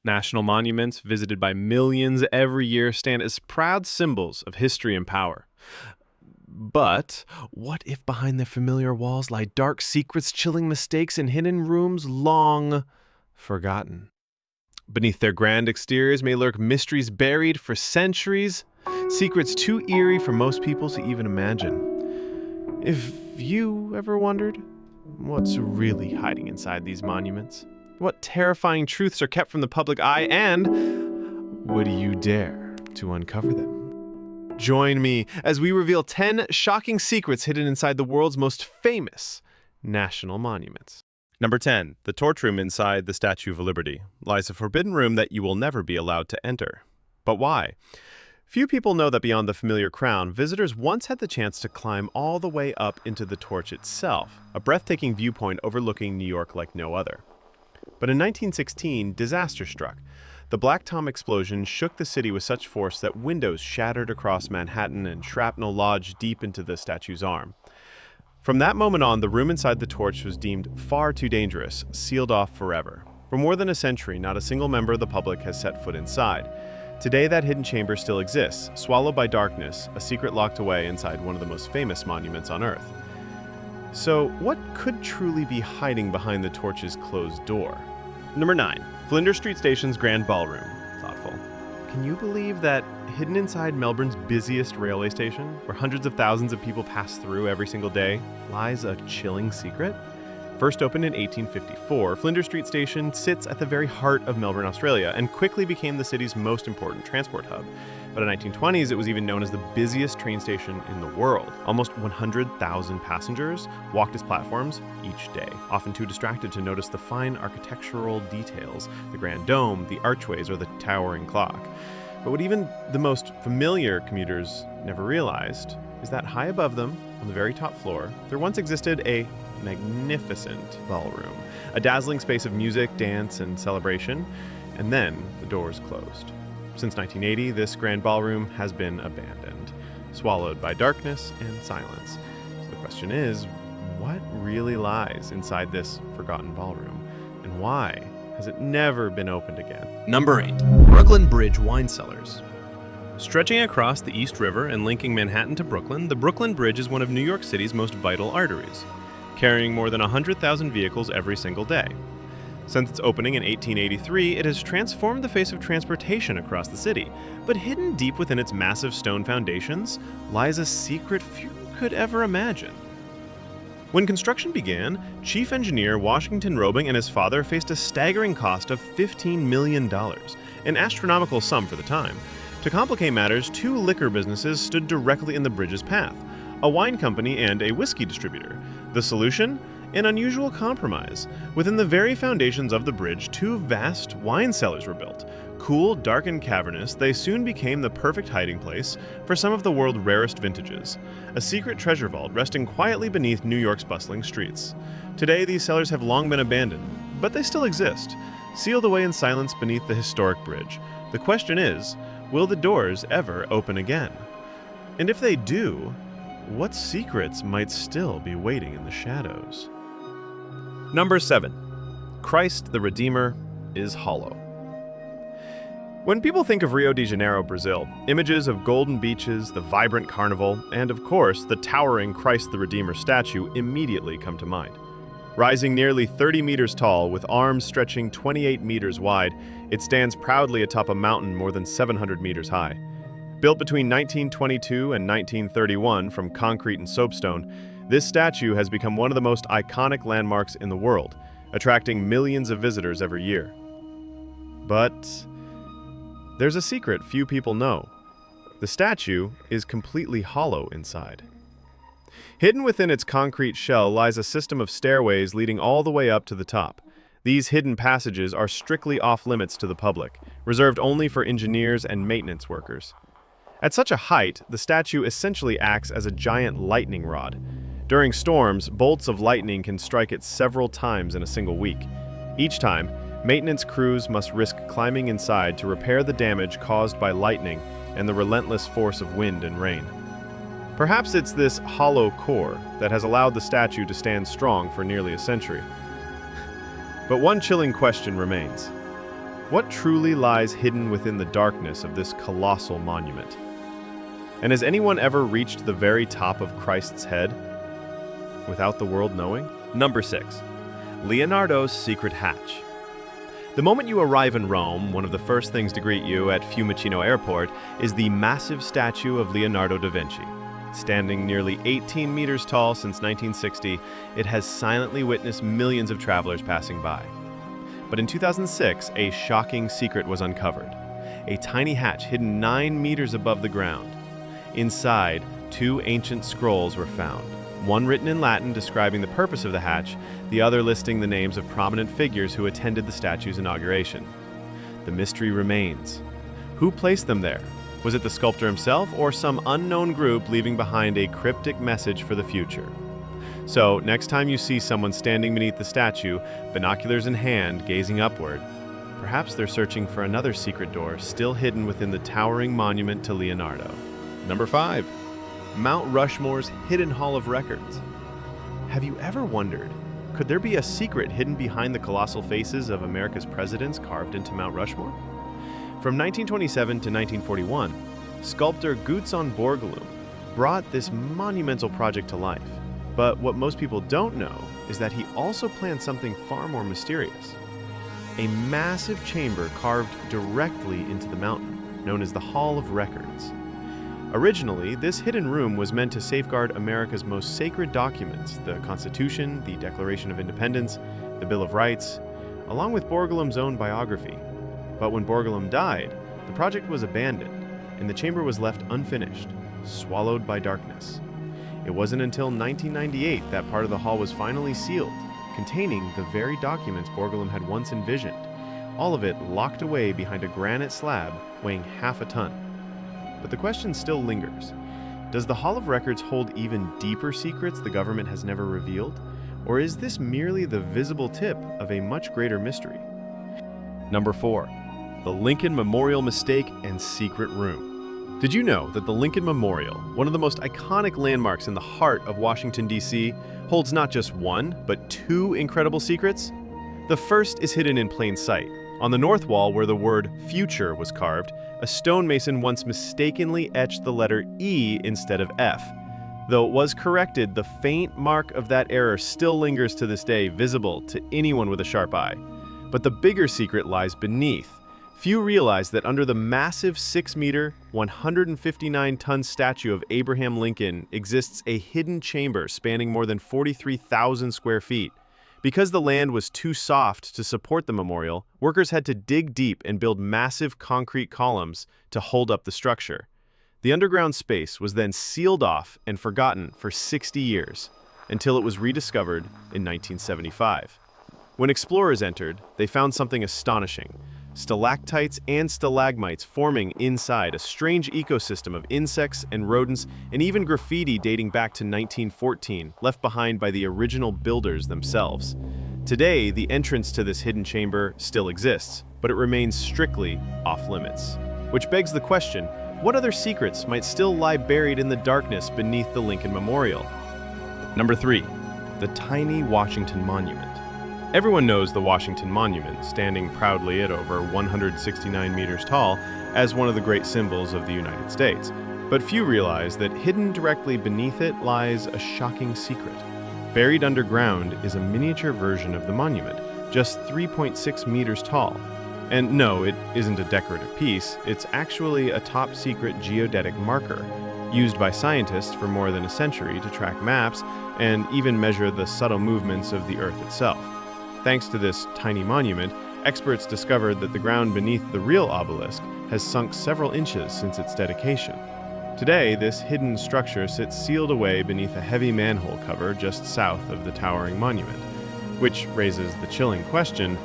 National monuments, visited by millions every year, stand as proud symbols of history and power. But what if behind their familiar walls lie dark secrets, chilling mistakes, and hidden rooms long forgotten? Beneath their grand exteriors may lurk mysteries buried for centuries, secrets too eerie for most people to even imagine. If you ever wondered what's really hiding inside these monuments, what terrifying truths are kept from the public eye, and would you dare to uncover them? Join me as we reveal 10 shocking secrets hidden inside the world's most famous national monuments. Number 10. The torch room inside the Statue of Liberty lies a forbidden room that you will never be allowed to enter. But why? Few people know that beyond the familiar crown, visitors once had the chance to climb all the way up into the torch itself, a breathtaking viewpoint overlooking New York like no other. But in 1916, disaster struck. The Black Tom explosion shook the city with such force that windows shattered across Manhattan and shrapnel lodged deep into the statue's arm. From that moment on, the room inside the torch was deemed far too dangerous, sealed off forever. For more than a century, not a single member of the public has set foot inside. Today, that hidden chamber still exists, swallowed by darkness, a secret locked away inside one of the most famous monuments on Earth. So, what could truly be hiding behind the torch's closed door? Number 9. Flinders Street Station's Grand Ballroom. Thoughtful. Can you believe that hidden inside Melbourne's busiest railway station, where hundreds of thousands of people pass through every single day, lies a chilling secret? First opened in 1854, Flinders Street Station sits at the very heart of Melbourne, Australia, and quickly became the city's most important transport hub. By the 1920s, it was even known as the busiest train station in the world. Almost 100,000 passengers walked its platforms each day, often too distracted to notice the fine architectural details, the grand dome, the archways, or the towering clock. But what even the most familiar commuters never realized is that high above them, on the very top floor, there once existed a magnificent ballroom, a dazzling space of music, dance, and celebration, and then the doors closed. Since 1980, this grand ballroom has been abandoned, swallowed by darkness and silence. So the question is, what really lies inside this forgotten ballroom, and why has it never been opened again? Number 8. Brooklyn Bridge Wine Cellars. Stretching across the East River and linking Manhattan to Brooklyn, the Brooklyn Bridge is one of New York City's most vital arteries, carrying more than 100,000 vehicles every single day. Since its opening in 1883, it has transformed the face of transportation across the city, but hidden deep within its massive stone foundations lies a secret few could ever imagine. When construction began, Chief Engineer Washington Roebing and his father faced a staggering cost of $15 million, an astronomical sum for the time. To complicate matters, 2 liquor businesses stood directly in the bridge's path, a wine company and a whiskey distributor. The solution? An unusual compromise. Within the very foundations of the bridge, 2 vast wine cellars were built. Cool, dark, and cavernous, they soon became the perfect hiding place for some of the world's rarest vintages, a secret treasure vault resting quietly beneath New York's bustling streets. Today, these cellars have long been abandoned, but they still exist, sealed away in silence beneath the historic bridge. The question is, will the doors ever open again? And if they do, what secrets might still be waiting in the shadows? Number 7. Christ the Redeemer is hollow. When people think of Rio de Janeiro, Brazil, images of golden beaches, the vibrant carnival, and of course, the towering Christ the Redeemer statue immediately come to mind. Rising nearly 30 meters tall, with arms stretching 28 meters wide, it stands proudly atop a mountain more than 700 meters high. Built between 1922 and 1931 from concrete and soapstone, this statue has become one of the most iconic landmarks in the world, attracting millions of visitors every year. But there's a secret few people know. The statue is completely hollow inside. Hidden within its concrete shell lies a system of stairways leading all the way up to the top. These hidden passages are strictly off-limits to the public, reserved only for engineers and maintenance workers. At such a height, the statue essentially acts as a giant lightning rod. During storms, bolts of lightning can strike it several times in a single week. Each time, maintenance crews must risk climbing inside to repair the damage caused by lightning and the relentless force of wind and rain. Perhaps it's this hollow core that has allowed the statue to stand strong for nearly a century. But one chilling question remains. What truly lies hidden within the darkness of this colossal monument? And has anyone ever reached the very top of Christ's head without the world knowing? Number 6. Leonardo's secret hatch. The moment you arrive in Rome, one of the first things to greet you at Fiumicino Airport is the massive statue of Leonardo da Vinci. Standing nearly 18 meters tall since 1960, it has silently witnessed millions of travelers passing by. But in 2006, a shocking secret was uncovered. A tiny hatch hidden 9 meters above the ground. Inside, 2 ancient scrolls were found. One written in Latin describing the purpose of the hatch, the other listing the names of prominent figures who attended the statue's inauguration. The mystery remains. Who placed them there? Was it the sculptor himself or some unknown group leaving behind a cryptic message for the future? So, next time you see someone standing beneath the statue, binoculars in hand, gazing upward, perhaps they're searching for another secret door still hidden within the towering monument to Leonardo. Number 5. Mount Rushmore's Hidden Hall of Records. Have you ever wondered, could there be a secret hidden behind the colossal faces of America's presidents carved into Mount Rushmore? From 1927 to 1941, sculptor Gutzon Borglum brought this monumental project to life. But what most people don't know is that he also planned something far more mysterious. A massive chamber carved directly into the mountain, known as the Hall of Records. Originally, this hidden room was meant to safeguard America's most sacred documents, the Constitution, the Declaration of Independence, the Bill of Rights, along with Borglum's own biography. But when Borglum died, the project was abandoned, and the chamber was left unfinished, swallowed by darkness. It wasn't until 1998 that part of the hall was finally sealed, containing the very documents Borglum had once envisioned, all of it locked away behind a granite slab weighing half a ton. But the question still lingers. Does the Hall of Records hold even deeper secrets the government has never revealed? Or is this merely the visible tip of a much greater mystery? Number 4. The Lincoln Memorial Mistake and Secret Room. Did you know that the Lincoln Memorial, one of the most iconic landmarks in the heart of Washington, D.C., holds not just one, but 2 incredible secrets? The first is hidden in plain sight. On the north wall, where the word future was carved, a stonemason once mistakenly etched the letter E instead of F. Though it was corrected, the faint mark of that error still lingers to this day, visible to anyone with a sharp eye. But the bigger secret lies beneath. Few realize that under the massive 6-meter, 159-ton statue of Abraham Lincoln exists a hidden chamber spanning more than 43,000 square feet. Because the land was too soft to support the memorial, workers had to dig deep and build massive concrete columns to hold up the structure. The underground space was then sealed off and forgotten for 60 years, until it was rediscovered in 1975. When explorers entered, they found something astonishing. Stalactites and stalagmites forming inside a strange ecosystem of insects and rodents, and even graffiti dating back to 1914, left behind by the original builders themselves. Today, the entrance to this hidden chamber still exists, but it remains strictly off-limits. Which begs the question, what other secrets might still lie buried in the darkness beneath the Lincoln Memorial? Number 3. The tiny Washington Monument. Everyone knows the Washington Monument, standing proudly at over 169 meters tall, as one of the great symbols of the United States. But few realize that hidden directly beneath it lies a shocking secret. Buried underground is a miniature version of the monument, just 3.6 meters tall. And no, it isn't a decorative piece, it's actually a top-secret geodetic marker, used by scientists for more than a century to track maps and even measure the subtle movements of the Earth itself. Thanks to this tiny monument, experts discovered that the ground beneath the real obelisk has sunk several inches since its dedication. Today, this hidden structure sits sealed away beneath a heavy manhole cover just south of the towering monument, which raises the chilling question,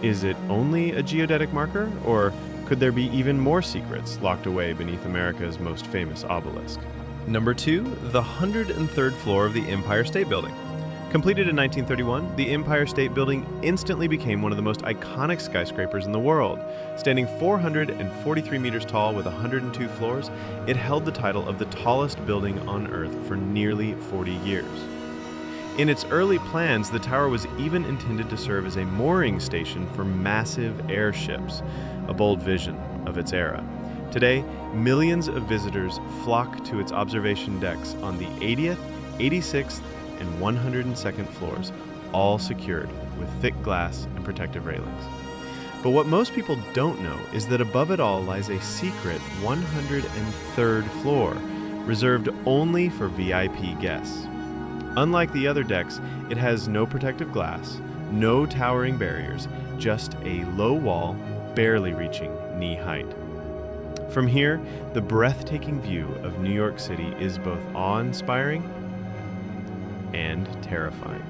is it only a geodetic marker, or could there be even more secrets locked away beneath America's most famous obelisk? Number 2. The 103rd floor of the Empire State Building. Completed in 1931, the Empire State Building instantly became one of the most iconic skyscrapers in the world. Standing 443 meters tall with 102 floors, it held the title of the tallest building on Earth for nearly 40 years. In its early plans, the tower was even intended to serve as a mooring station for massive airships, a bold vision of its era. Today, millions of visitors flock to its observation decks on the 80th, 86th, and 102nd floors, all secured with thick glass and protective railings. But what most people don't know is that above it all lies a secret 103rd floor, reserved only for VIP guests. Unlike the other decks, it has no protective glass, no towering barriers, just a low wall barely reaching knee height. From here, the breathtaking view of New York City is both awe-inspiring and terrifying.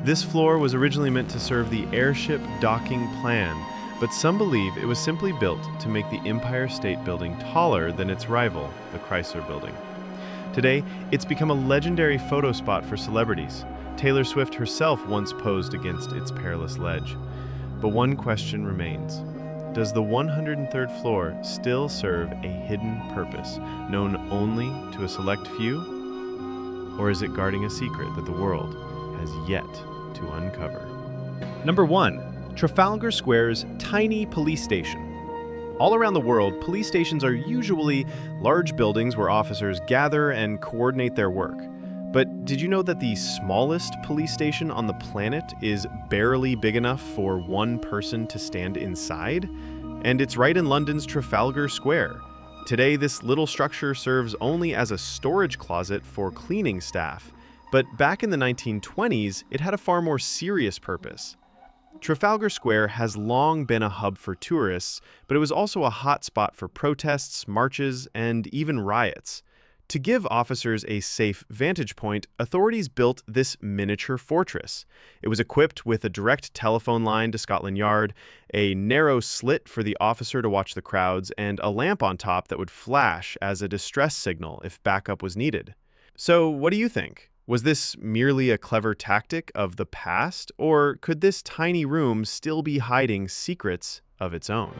This floor was originally meant to serve the airship docking plan, but some believe it was simply built to make the Empire State Building taller than its rival, the Chrysler Building. Today, it's become a legendary photo spot for celebrities. Taylor Swift herself once posed against its perilous ledge. But one question remains. Does the 103rd floor still serve a hidden purpose, known only to a select few? Or is it guarding a secret that the world has yet to uncover? Number 1. Trafalgar Square's tiny police station. All around the world, police stations are usually large buildings where officers gather and coordinate their work. But did you know that the smallest police station on the planet is barely big enough for one person to stand inside? And it's right in London's Trafalgar Square. Today, this little structure serves only as a storage closet for cleaning staff. But back in the 1920s, it had a far more serious purpose. Trafalgar Square has long been a hub for tourists, but it was also a hot spot for protests, marches, and even riots. To give officers a safe vantage point, authorities built this miniature fortress. It was equipped with a direct telephone line to Scotland Yard, a narrow slit for the officer to watch the crowds, and a lamp on top that would flash as a distress signal if backup was needed. So, what do you think? Was this merely a clever tactic of the past, or could this tiny room still be hiding secrets of its own?